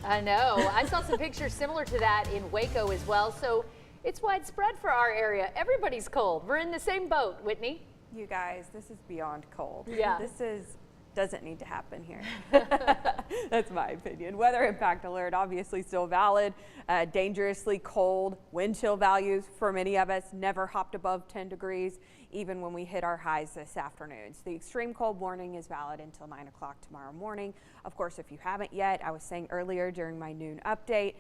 I know. I saw some pictures similar to that in Waco as well. So it's widespread for our area. Everybody's cold. We're in the same boat, Whitney. You guys, this is beyond cold. Yeah. Doesn't need to happen here. That's my opinion. Weather impact alert obviously still valid. Dangerously cold wind chill values for many of us never hopped above 10 degrees even when we hit our highs this afternoon. So the extreme cold warning is valid until 9 o'clock tomorrow morning. Of course, if you haven't yet, I was saying earlier during my noon update,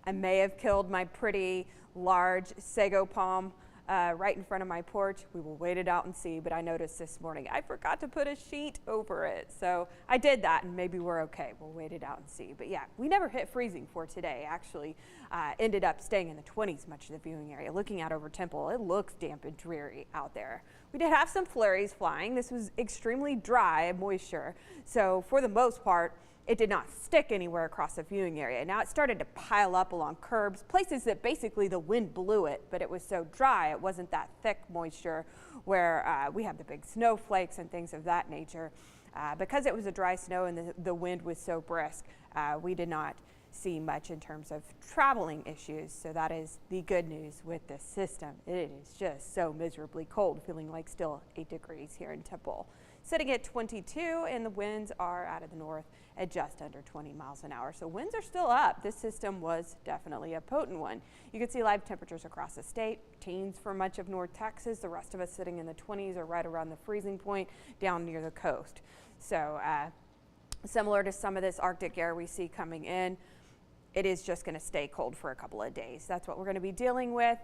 I may have killed my pretty large sago palm right in front of my porch. We will wait it out and see, but I noticed this morning I forgot to put a sheet over it. So I did that and maybe we're okay. We'll wait it out and see. But yeah, we never hit freezing for today. Actually ended up staying in the 20s much of the viewing area. Looking out over Temple, it looks damp and dreary out there. We did have some flurries flying. This was extremely dry moisture. So for the most part, it did not stick anywhere across the viewing area. Now it started to pile up along curbs, places that basically the wind blew it, but it was so dry, it wasn't that thick moisture where we have the big snowflakes and things of that nature. Because it was a dry snow and the wind was so brisk, we did not see much in terms of traveling issues. So that is the good news with this system. It is just so miserably cold, feeling like still 8 degrees here in Temple. Sitting at 22 and the winds are out of the north at just under 20 miles an hour. So winds are still up. This system was definitely a potent one. You can see live temperatures across the state, teens for much of North Texas. The rest of us sitting in the 20s or right around the freezing point down near the coast. So similar to some of this Arctic air we see coming in, it is just going to stay cold for a couple of days. That's what we're going to be dealing with.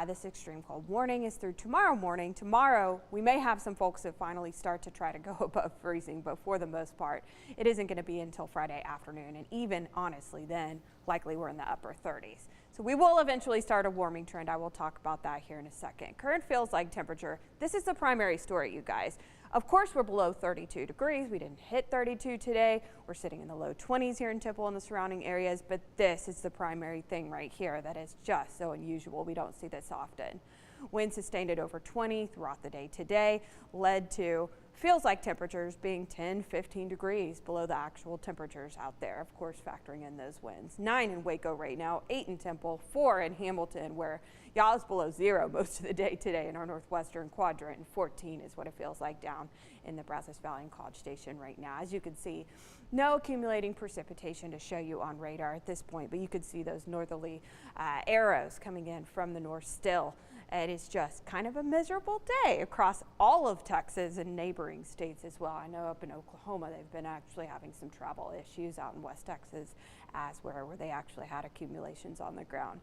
This extreme cold warning is through tomorrow morning. Tomorrow, we may have some folks that finally start to try to go above freezing, but for the most part, it isn't going to be until Friday afternoon. And even honestly, then likely we're in the upper 30s. So we will eventually start a warming trend. I will talk about that here in a second. Current feels like temperature. This is the primary story, you guys. Of course, we're below 32 degrees. We didn't hit 32 today. We're sitting in the low 20s here in Temple and the surrounding areas, but this is the primary thing right here that is just so unusual. We don't see this often. Winds sustained at over 20 throughout the day today led to feels like temperatures being 10, 15 degrees below the actual temperatures out there, of course, factoring in those winds. 9 in Waco right now, 8 in Temple, 4 in Hamilton, where y'all is below 0 most of the day today in our northwestern quadrant, and 14 is what it feels like down in the Brazos Valley and College Station right now. As you can see, no accumulating precipitation to show you on radar at this point, but you can see those northerly arrows coming in from the north still. It is just kind of a miserable day across all of Texas and neighboring states as well. I know up in Oklahoma, they've been actually having some travel issues out in West Texas as where they actually had accumulations on the ground.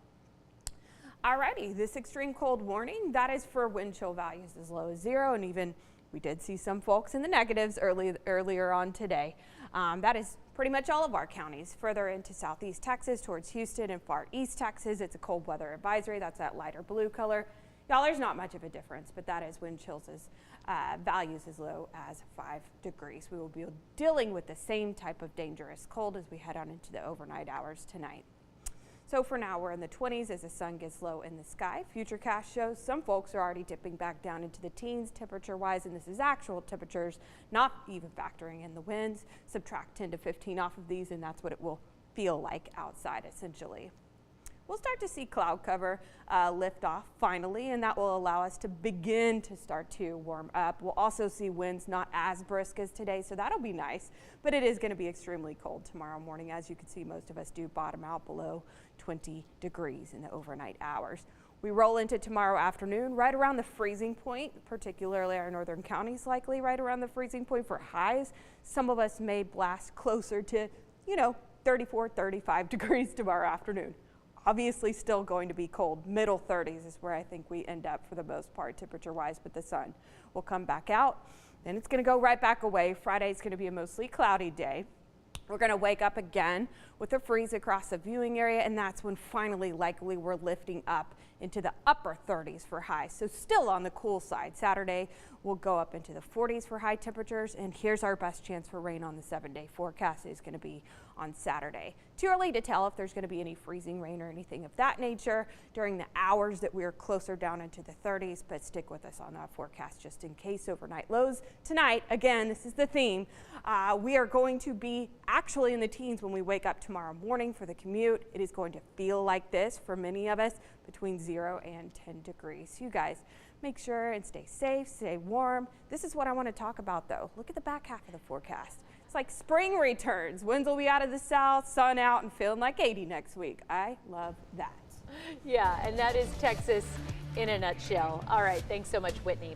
Alrighty, this extreme cold warning, that is for wind chill values as low as 0, and even we did see some folks in the negatives earlier on today. That is pretty much all of our counties. Further into southeast Texas towards Houston and far east Texas, it's a cold weather advisory. That's that lighter blue color. Y'all, there's not much of a difference, but that is wind chills values as low as 5 degrees. We will be dealing with the same type of dangerous cold as we head on into the overnight hours tonight. So for now, we're in the 20s as the sun gets low in the sky. Futurecast shows some folks are already dipping back down into the teens temperature-wise, and this is actual temperatures, not even factoring in the winds. Subtract 10 to 15 off of these, and that's what it will feel like outside, essentially. We'll start to see cloud cover lift off finally, and that will allow us to begin to start to warm up. We'll also see winds not as brisk as today, so that'll be nice, but it is going to be extremely cold tomorrow morning. As you can see, most of us do bottom out below 20 degrees in the overnight hours. We roll into tomorrow afternoon right around the freezing point, particularly our northern counties likely right around the freezing point for highs. Some of us may blast closer to, 34, 35 degrees tomorrow afternoon. Obviously still going to be cold. Middle 30s is where I think we end up for the most part temperature-wise, but the sun will come back out. Then it's going to go right back away. Friday is going to be a mostly cloudy day. We're going to wake up again with a freeze across the viewing area, and that's when finally likely we're lifting up into the upper 30s for highs. So still on the cool side. Saturday will go up into the 40s for high temperatures, and here's our best chance for rain on the 7-day forecast is going to be on Saturday. Too early to tell if there's going to be any freezing rain or anything of that nature during the hours that we're closer down into the 30s, but stick with us on that forecast just in case. Overnight lows tonight, again, this is the theme. We are going to be actually in the teens when we wake up tomorrow morning for the commute. It is going to feel like this for many of us, between 0 and 10 degrees. You guys make sure and stay safe, stay warm. This is what I want to talk about though. Look at the back half of the forecast. It's like spring returns. Winds will be out of the south, sun out, and feeling like 80 next week. I love that. Yeah, and that is Texas in a nutshell. All right, thanks so much, Whitney.